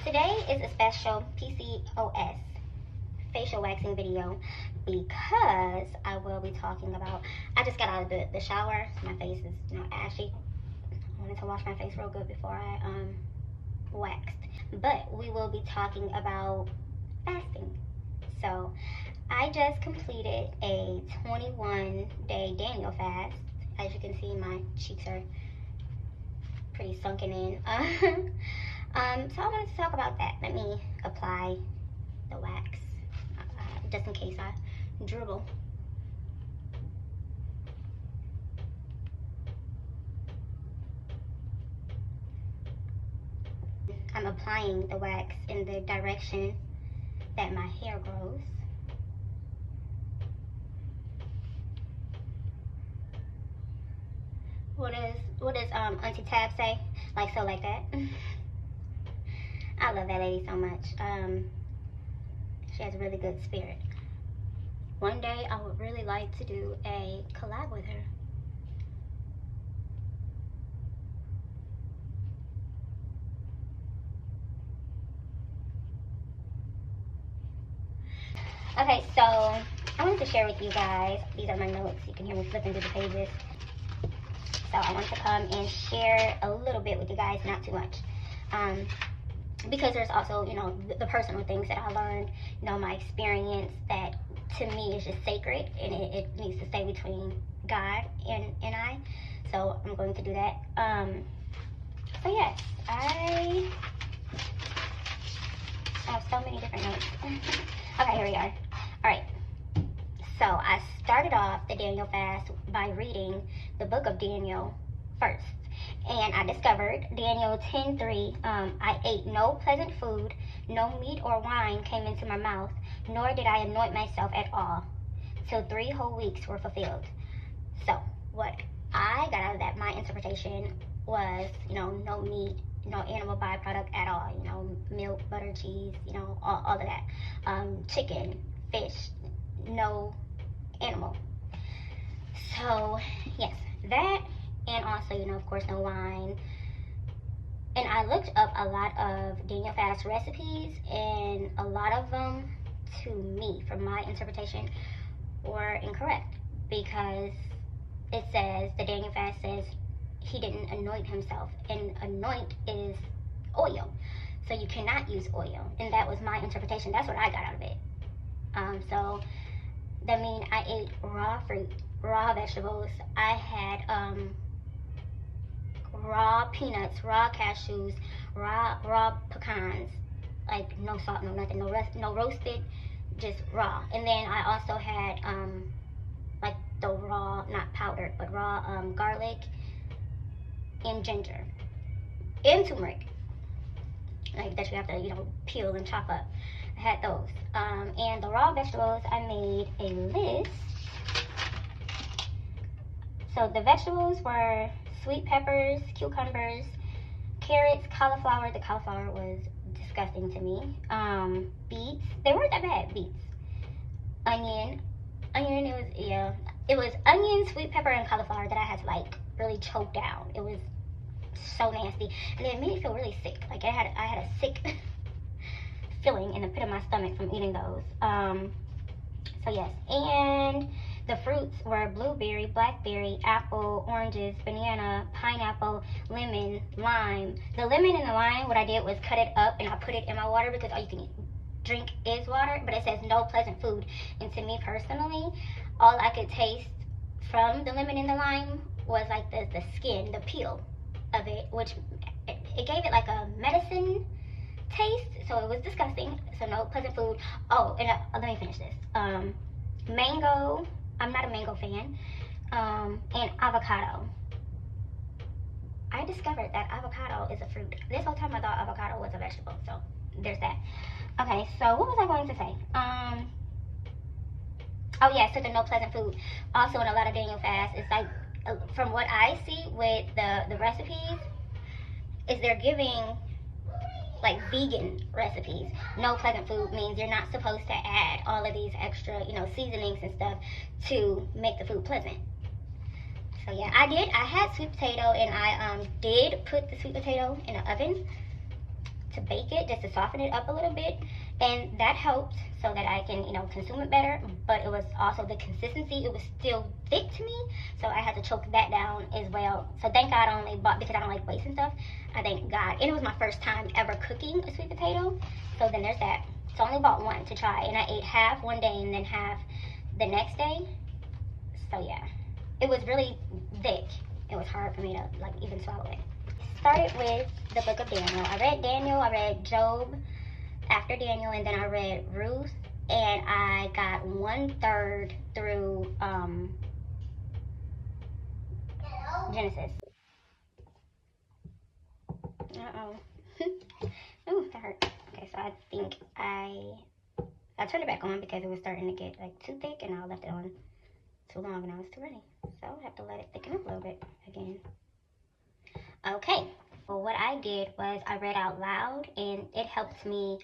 Today is a special PCOS facial waxing video because I will be talking about, I just got out of the shower. My face is ashy. I wanted to wash my face real good before I waxed. But we will be talking about fasting. So I just completed a 21-day Daniel fast. As you can see, my cheeks are pretty sunken in. So I wanted to talk about that. Let me apply the wax, just in case I dribble. I'm applying the wax in the direction that my hair grows. What does Auntie Tab say? Like so, like that. I love that lady so much. She has a really good spirit. One day I would really like to do a collab with her. Okay, so I wanted to share with you guys, these are my notes. You can hear me flipping through the pages. So I want to come and share a little bit with you guys, not too much. Because there's also, the personal things that I learned, my experience that to me is just sacred, and it needs to stay between God and I. So I'm going to do that. So yes, I have so many different notes. Okay, here we are. All right. So I started off the Daniel fast by reading the book of Daniel first. And I discovered Daniel 10:3, I ate no pleasant food, no meat or wine came into my mouth, nor did I anoint myself at all, till 3 whole weeks were fulfilled. So what I got out of that, my interpretation was, no meat, no animal byproduct at all, milk, butter, cheese, all of that. Chicken, fish, no animal. So yes, that. And also, of course, no wine. And I looked up a lot of Daniel fast recipes, and a lot of them, to me, from my interpretation, were incorrect. Because it says, the Daniel fast says, he didn't anoint himself. And anoint is oil. So you cannot use oil. And that was my interpretation. That's what I got out of it. So that means I ate raw fruit, raw vegetables. I had raw peanuts, raw cashews, raw pecans, like no salt, no nothing, no roasted, just raw. And then I also had like the raw, not powdered, but raw garlic and ginger and turmeric, like that you have to peel and chop up. I had those. And the raw vegetables, I made a list. So the vegetables were sweet peppers, cucumbers, carrots, cauliflower. The cauliflower was disgusting to me. Beets. They weren't that bad. Beets. Onion. It was onion, sweet pepper, and cauliflower that I had to really choke down. It was so nasty, and it made me feel really sick. Like I had a sick feeling in the pit of my stomach from eating those. So yes, and the fruits were blueberry, blackberry, apple, oranges, banana, pineapple, lemon, lime. The lemon and the lime, what I did was cut it up and I put it in my water, because all you can drink is water, but it says no pleasant food. And to me personally, all I could taste from the lemon and the lime was like the skin, the peel of it, which it gave it like a medicine taste, so it was disgusting. So no pleasant food. Oh, and let me finish this. Mango. I'm not a mango fan. And avocado. I discovered that avocado is a fruit. This whole time I thought avocado was a vegetable. So there's that. Okay, so what was I going to say? Oh yeah, so the no pleasant food. Also in a lot of Daniel fasts, it's like, from what I see with the recipes, is they're giving like vegan recipes. No pleasant food means you're not supposed to add all of these extra, seasonings and stuff to make the food pleasant. So yeah, I had sweet potato, and I did put the sweet potato in the oven to bake it, just to soften it up a little bit, and that helped so that I can, consume it better. But it was also the consistency. It was still thick to me, so I had to choke that down as well. So thank God I only bought, because I don't like wasting stuff. I thank God. And it was my first time ever cooking a sweet potato, so then there's that. So I only bought one to try, and I ate half one day and then half the next day. So yeah, it was really thick. It was hard for me to even swallow it. Started with the book of Daniel. I read Daniel, I read Job after Daniel, and then I read Ruth, and I got 1/3 through Genesis. Uh-oh. Ooh, that hurt. Okay, so I think I turned it back on because it was starting to get too thick, and I left it on too long and I was too ready. So I have to let it thicken up a little bit again. Okay, well, what I did was I read out loud, and it helped me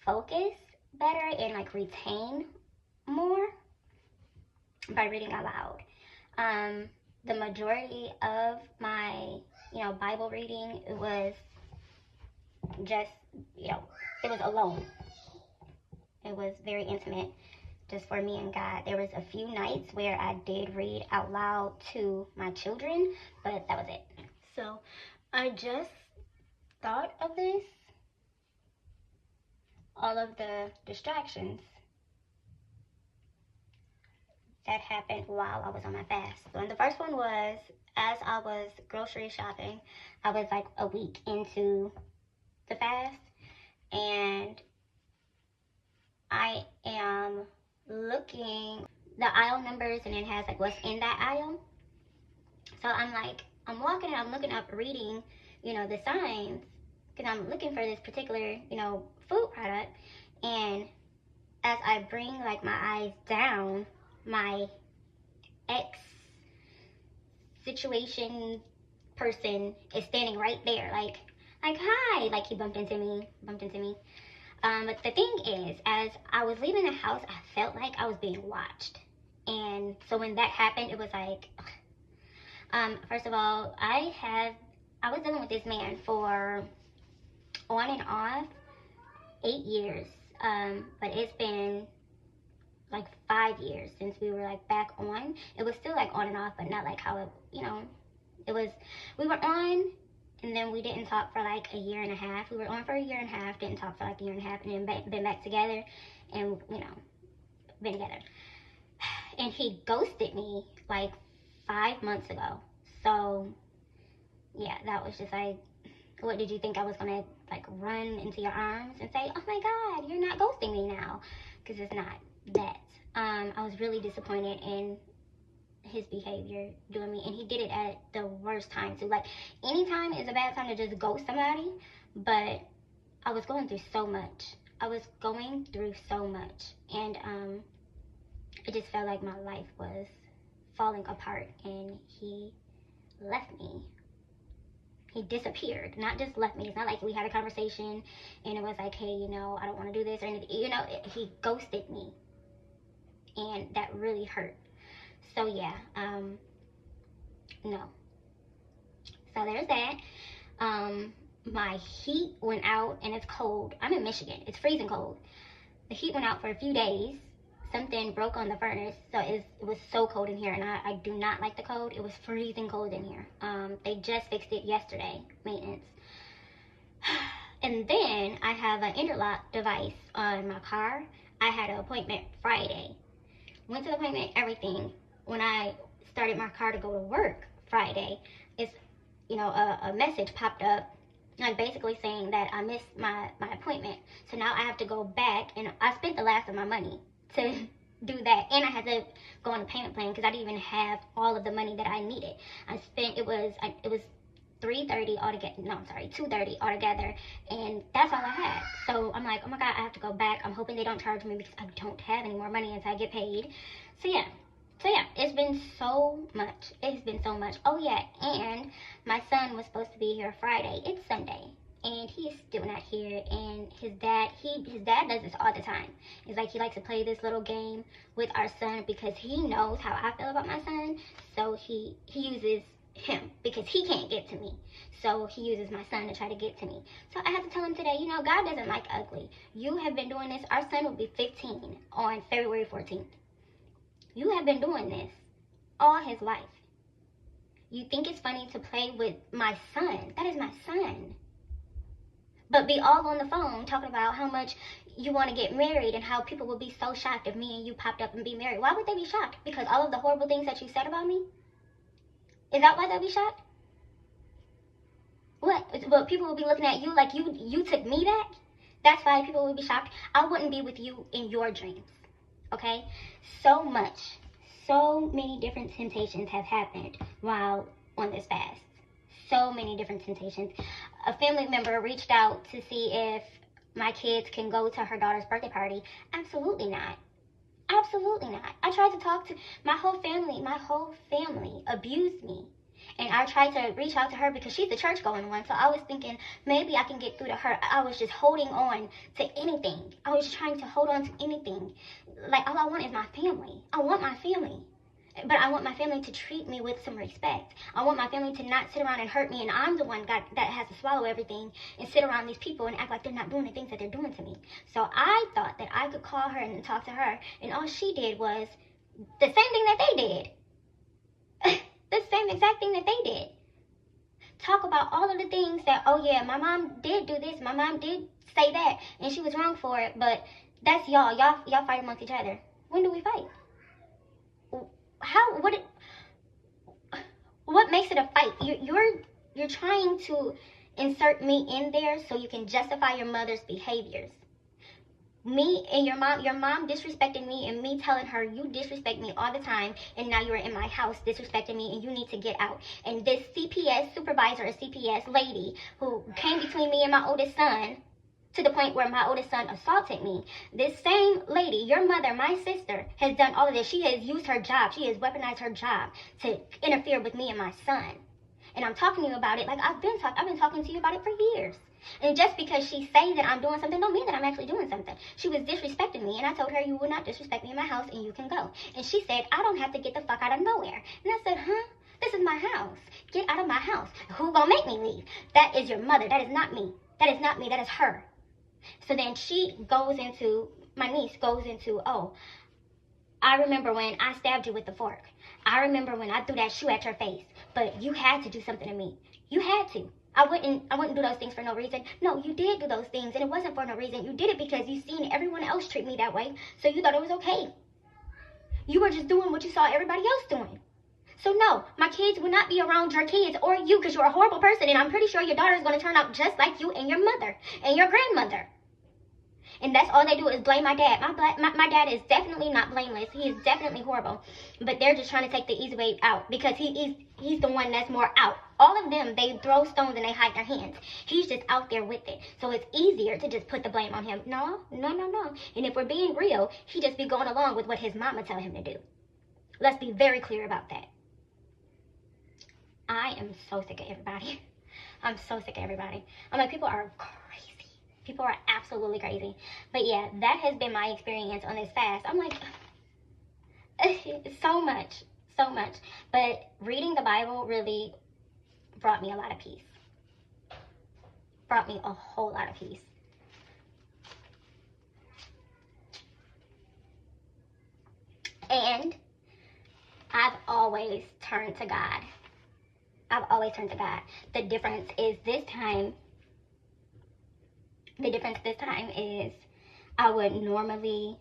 focus better and retain more by reading out loud. The majority of my Bible reading was just it was alone. It was very intimate, just for me and God. There was a few nights where I did read out loud to my children, but that was it. So I just thought of this, all of the distractions that happened while I was on my fast. So, and the first one was, as I was grocery shopping, I was a week into the fast, and I am looking the aisle numbers, and it has what's in that aisle. So I'm walking and I'm looking up, reading, the signs, because I'm looking for this particular, food product. And as I bring my eyes down, my ex situation person is standing right there, like hi, he bumped into me. But the thing is, as I was leaving the house, I felt like I was being watched. And so when that happened, it was first of all, I was dealing with this man for on and off 8 years. But it's been 5 years since we were back on. It was still on and off, but not how it, it was. We were on, and then we didn't talk for a year and a half. We were on for a year and a half, didn't talk for a year and a half, and then been back together, and been together. And he ghosted me 5 months ago. So yeah, that was just what did you think I was gonna run into your arms and say, oh my God, you're not ghosting me now? Because it's not that. I was really disappointed in his behavior doing me, and he did it at the worst time too. Anytime is a bad time to just ghost somebody, but I was going through so much. And it just felt like my life was falling apart, and he left me. He disappeared, not just left me. It's not we had a conversation and it was hey, I don't want to do this or anything. He ghosted me, and that really hurt. So yeah, no. So there's that. My heat went out, and it's cold. I'm in Michigan. It's freezing cold. The heat went out for a few days. Something broke on the furnace, so it was so cold in here, and I do not like the cold. It was freezing cold in here. They just fixed it yesterday, maintenance. And then I have an interlock device on my car. I had an appointment Friday. Went to the appointment, everything. When I started my car to go to work Friday, it's, a message popped up, basically saying that I missed my appointment. So now I have to go back, and I spent the last of my money to do that, and I had to go on a payment plan because I didn't even have all of the money that I needed. It was $230 altogether, and that's all I had. So I'm oh my God, I have to go back. I'm hoping they don't charge me because I don't have any more money until I get paid. So yeah, it's been so much. Oh yeah, and my son was supposed to be here Friday. It's Sunday, and he's still not here. And his dad does this all the time. It's he likes to play this little game with our son because he knows how I feel about my son. So he uses him because he can't get to me. So he uses my son to try to get to me. So I had to tell him today, you know, God doesn't like ugly. You have been doing this. Our son will be 15 on February 14th. You have been doing this all his life. You think it's funny to play with my son. That is my son. But be all on the phone talking about how much you want to get married and how people would be so shocked if me and you popped up and be married. Why would they be shocked? Because all of the horrible things that you said about me? Is that why they'll be shocked? What? But people will be looking at you like you took me back? That's why people will be shocked. I wouldn't be with you in your dreams. Okay? So many different temptations have happened while on this fast. So many different temptations. A family member reached out to see if my kids can go to her daughter's birthday party. Absolutely not. Absolutely not. I tried to talk to my whole family abused me. And I tried to reach out to her because she's the church going one. So I was thinking maybe I can get through to her. I was just holding on to anything. I was trying to hold on to anything. Like, all I want is my family. I want my family. But I want my family to treat me with some respect. I want my family to not sit around and hurt me, and I'm the one that has to swallow everything and sit around these people and act like they're not doing the things that they're doing to me. So I thought that I could call her and talk to her, and all she did was the same thing that they did. The same exact thing that they did. Talk about all of the things that, oh yeah, my mom did do this, my mom did say that, and she was wrong for it, but that's y'all fight amongst each other. When do we fight? What makes it a fight? You're trying to insert me in there so you can justify your mother's behaviors. Me and your mom disrespecting me, and me telling her you disrespect me all the time, and now you're in my house disrespecting me and you need to get out. And this CPS supervisor, a CPS lady who came between me and my oldest son, to the point where my oldest son assaulted me. This same lady, your mother, my sister, has done all of this. She has used her job. She has weaponized her job to interfere with me and my son. And I'm talking to you about it like I've been talking to you about it for years. And just because she says that I'm doing something don't mean that I'm actually doing something. She was disrespecting me, and I told her, you will not disrespect me in my house, and you can go. And she said, I don't have to get the fuck out of nowhere. And I said, huh? This is my house. Get out of my house. Who gonna make me leave? That is your mother. That is not me. That is not me. That is her. So then my niece goes into, oh, I remember when I stabbed you with the fork. I remember when I threw that shoe at your face. But you had to do something to me. You had to. I wouldn't do those things for no reason. No, you did do those things, and it wasn't for no reason. You did it because you seen everyone else treat me that way, so you thought it was okay. You were just doing what you saw everybody else doing. So no, my kids will not be around your kids or you because you're a horrible person, and I'm pretty sure your daughter is going to turn out just like you and your mother and your grandmother. And that's all they do is blame my dad. My dad is definitely not blameless. He is definitely horrible. But they're just trying to take the easy way out because he's the one that's more out. All of them, they throw stones and they hide their hands. He's just out there with it. So it's easier to just put the blame on him. No. And if we're being real, he just be going along with what his mama tell him to do. Let's be very clear about that. I am so sick of everybody. I'm so sick of everybody. I'm like, people are crazy. People are absolutely crazy. But yeah, that has been my experience on this fast. I'm like, so much. But reading the Bible really brought me a lot of peace. Brought me a whole lot of peace. And I've always turned to God. The difference this time is I would normally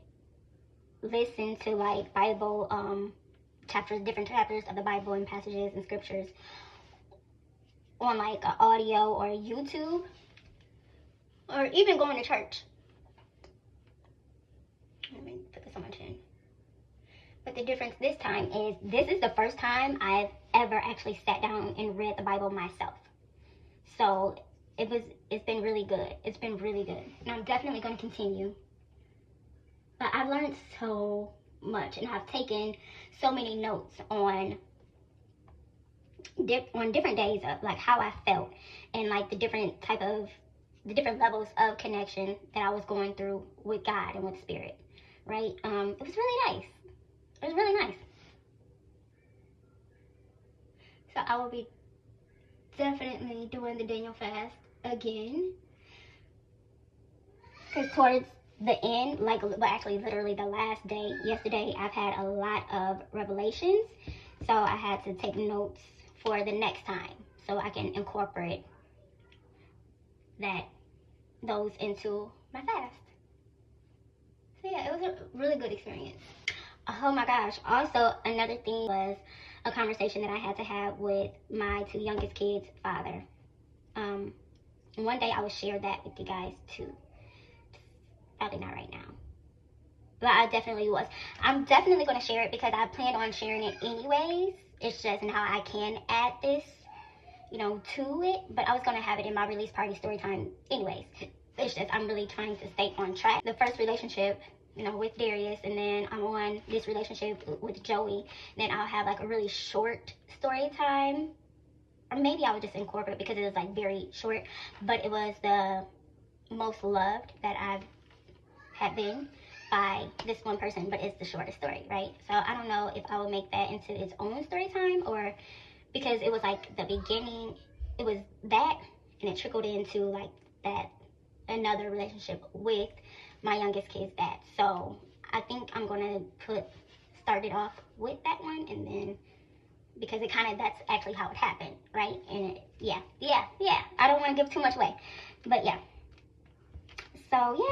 listen to like Bible different chapters of the Bible and passages and scriptures on like an audio or YouTube, or even going to church. Let me put this on my chin. But the difference this time is this is the first time I've ever actually sat down and read the Bible myself. So it's been really good. It's been really good. And I'm definitely going to continue. But I've learned so much, and I've taken so many notes on different days of like how I felt, and like the different levels of connection that I was going through with God and with Spirit, right? It was really nice. It was really nice. So I will be definitely doing the Daniel fast again. Because towards the end, like, well, actually literally the last day, yesterday, I've had a lot of revelations. So I had to take notes for the next time so I can incorporate those into my fast. So yeah, it was a really good experience. Oh my gosh. Also, another thing was a conversation that I had to have with my two youngest kids' father. One day I will share that with you guys too. Probably not right now. But I definitely was. I'm definitely going to share it because I planned on sharing it anyways. It's just now I can add this, to it. But I was going to have it in my release party story time anyways. It's just I'm really trying to stay on track. The first relationship, with Darius, and then I'm on this relationship with Joey. Then I'll have like a really short story time. Or maybe I would just incorporate because it was like very short. But it was the most loved that I've had been by this one person, but it's the shortest story, right? So I don't know if I would make that into its own story time, or because it was like the beginning, it was that, and it trickled into like that another relationship with my youngest kid's dad. So I think I'm gonna start it off with that one, and then because that's actually how it happened, right? And yeah. I don't want to give too much away, but yeah. So yeah.